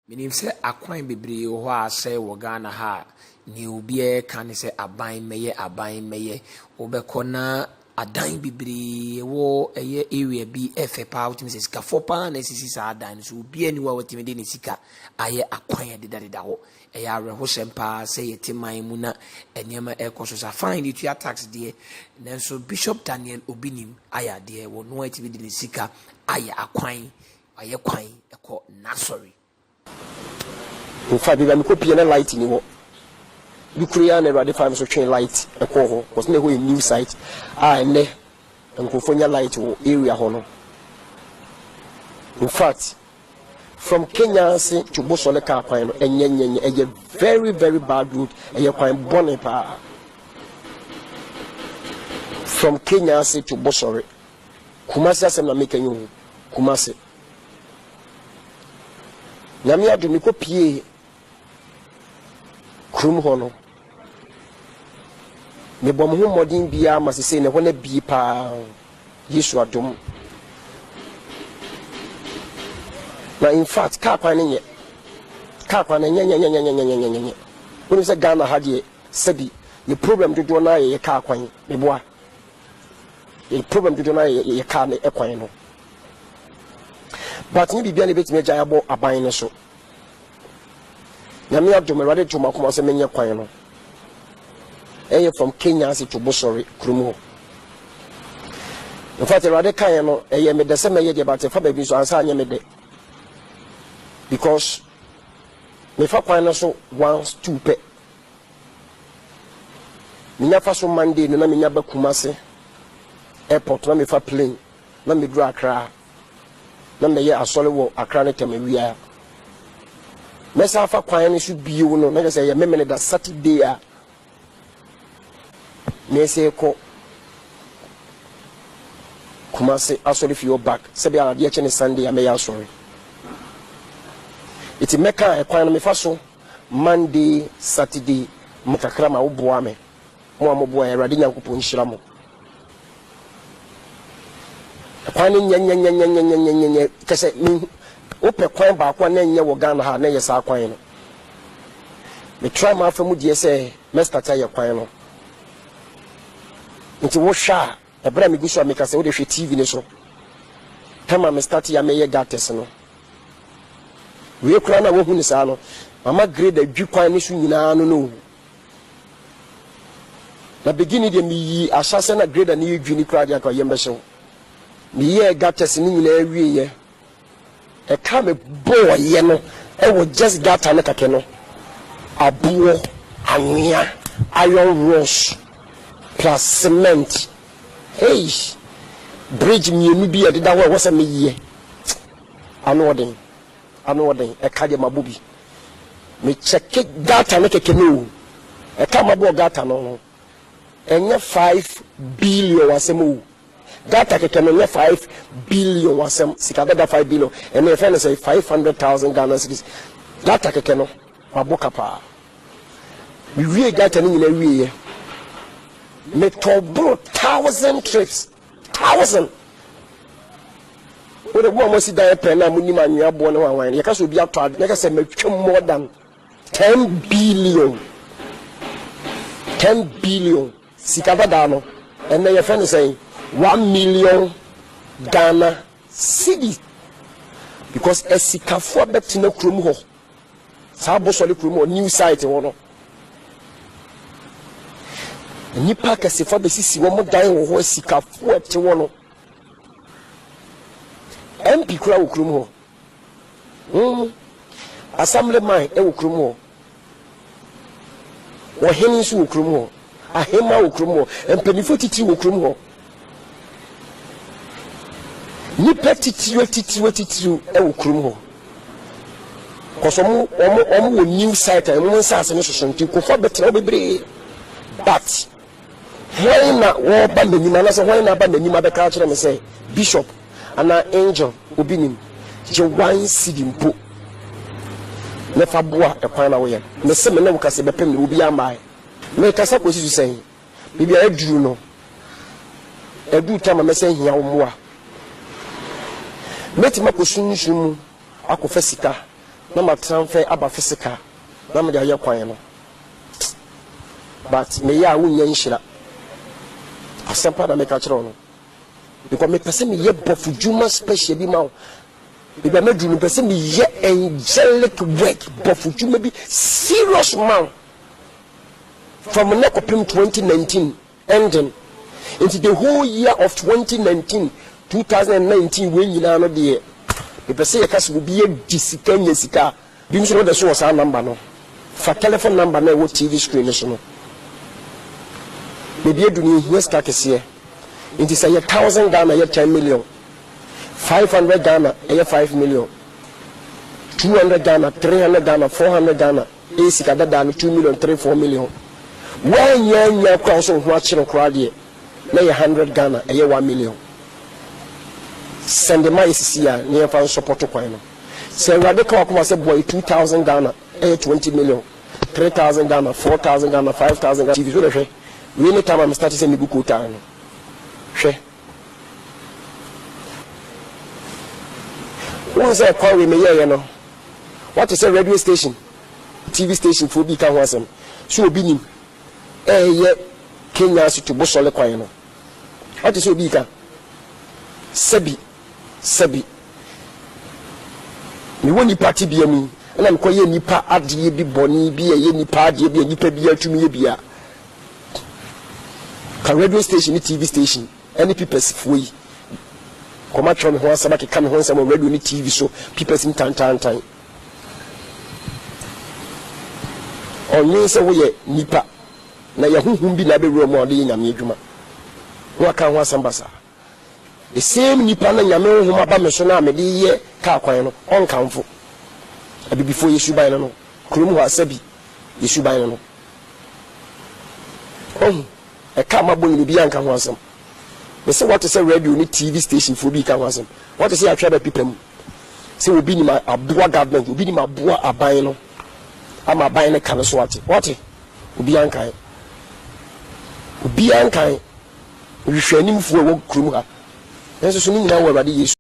Menim se akwan bebree ho a sɛ wɔ Ghana ha ne obi ka ne sɛ aban mɛyɛ wobɛkɔ na adan bebree wɔ ɛyɛ area bi ɛfɛ paa wotumi sɛ sikafoɔ paa na esisi saa adan so obi ani wa watumi de ne sika ayɛ akwan deda hɔ ɛyɛ awerɛhosɛm paa sɛ yɛte man mu na nneɛma ɛkɔ so sa fine de tua tax deɛ nanso Bishop Daniel Obinim ayɛ adeɛ wɔ no atumi de ne sika ayɛ akwan ayɛ kwan ɛkɔ Nasori. In fact, we have a light in the you create a radio farm so train light a call was never a new site. And go for your light or area honor. In fact, from Kenya to Bosole Carpine and Yen a very, very bad route and you're quite Bonipa. From Kenya to Bosore, Kumasi as I'm making you Kumasi. Namia do Miko Pie. Krum hono me bom ho modin bia masese ne hona bi pa Yesu adom na in fact ka kwa ne nye woni se Ghana ha de sabi ye problem dodo na ye ka kwan me boa ye problem dodo na ye ka ne ekwan no but ni bibia ne betime gya abo aban ne so Namia do me ready to makuma se menye kwan no. Eye from Kenya to Bosori Krumo. In fact, ready kan no eye me de se meye de but fa ba bi so ansa anye me de. Because me fa kwan no so 1-2 pe. Minya fa so Monday no na minya ba Kumase airport na me fa plane na me dru Accra. Na me ye asole wo Accra ne temawia. Mesa fa kwan should be you no na say me that Saturday a me say ko Kumasi asori fi your back say be a dey Sunday am ya sorry it meka e kwan me fa so Monday Saturday mutakra ma wo boa me mo amoboa e rade nyankopon hira mo kwan nya kase ope kwan ba kwa na nye wo Ghana ha na yesa kwan no me try ma fa mu die se me start ya kwan no nti wo hwa e bra me guso me ka se wo de hwe TV ne so tama me start ya me ye gates no we kura na wo hu ni sa no mama grade adwi kwan ne so nyina no no na beginning de mi yi asase na grade na yedwi ni kura de akwa yembe hye mi ye gates ni nyina awie ye a come boy yeno e wo just gata na kake no abuo anwea iron rods plus cement hey bridge mienu bi ededa ho wo se me ye ano odin e ka de mabobi me check gata na kake no e ka mabo gata no enye 5 billion wasemo Data can only 5 billion was some Sikabeda 5 billion and if I say 500,000 Ghana cedis. Data can no Mabokapa. We really got an in a way. Metobo 1,000 trips. 1,000. What a woman was it that pen and Muniman you are born one. You can be up to like I said, more than 10 billion. 10 billion Sikabadano. And then your friend is saying 1 million Ghana cedi because esikafo betina krum ho sa bosole krum ho new site ho no nipa kasefo besisi wo modan ho esikafo ete wo no MP kura wo krum ho assemblyman e wo krum ho wo heni su wo krum ho ahema wo krum ho empanifo titi wo krum ho nipa titiru e wo krum ho kosomo omo wo new site e mo nsase ne soso ko fo betra bebre but when na wo ba nanima na so when na ba nanima be ka kire me say Bishop ana Angel Obinim je 1 cedi mpo ne fa boa e kwan na wo ye me se me na wo kase be pem obi amai me kasa ko sisu sen bibia aduru no adu tama me se hia wo moa metima ko sunsun akofa sika na ma transfer aba physical na me dey kwan no but me ya wunya nhyira asempa na me ka kire no because me pese me ye bofu juma special bi ma me be medu no pese me ye angelic work bofu juma bi serious man from nekopim 2019 ending into the whole year of 2019 we nyina no de me pese ye kase bi ye disika nya sika bi nso no de so wasa number no fa telephone number na wo TV screen so no me bi edu ni hia sika kese into say 1,000 Ghana ye 10 million 500 Ghana ye 5 million 200 Ghana 300 Ghana 400 Ghana e sika da 2 million 3-4 million when nya kwa so ho akire kwa de na ye 100 Ghana ye 1 million send my isia near fan support kwan no say radical come say boy 2,000 Ghana 20 million 3,000 Ghana 4,000 Ghana 5,000 Ghana TV so dey we any time am start say me buku ta no hwe won say call we me ye no what is a radio station TV station for bi ka ho asem so obi nim ye Kenya si to bosole kwan no what is obi ka sebi me woni party bia mu na me koye nipa ade bi boni bi ye nipa ade bi nipa bi atumi ye bia ka radio station ni TV station any people fuyi koma tron ho asaba ke kam ho nsam radio ni TV so people sin tan onye se wo ye nipa na ye huhum bi na be ro mo de nyame adwuma wo aka ho asamba sa the same nipa na nyame hom aba me so na me de ye ka kwan no on kanfo abi before yesu ban no krum ho asabi yesu ban no e ka mabo ni bi anka ho asem me say what is a radio ni TV station for bi ka ho asem what is a try people say obi ni ma aboa government obi ni ma aboa aban no ama aban ne kan so what obi anka hwehwanim fu wo krum ha nso so ni nyina wo Awurade Yesu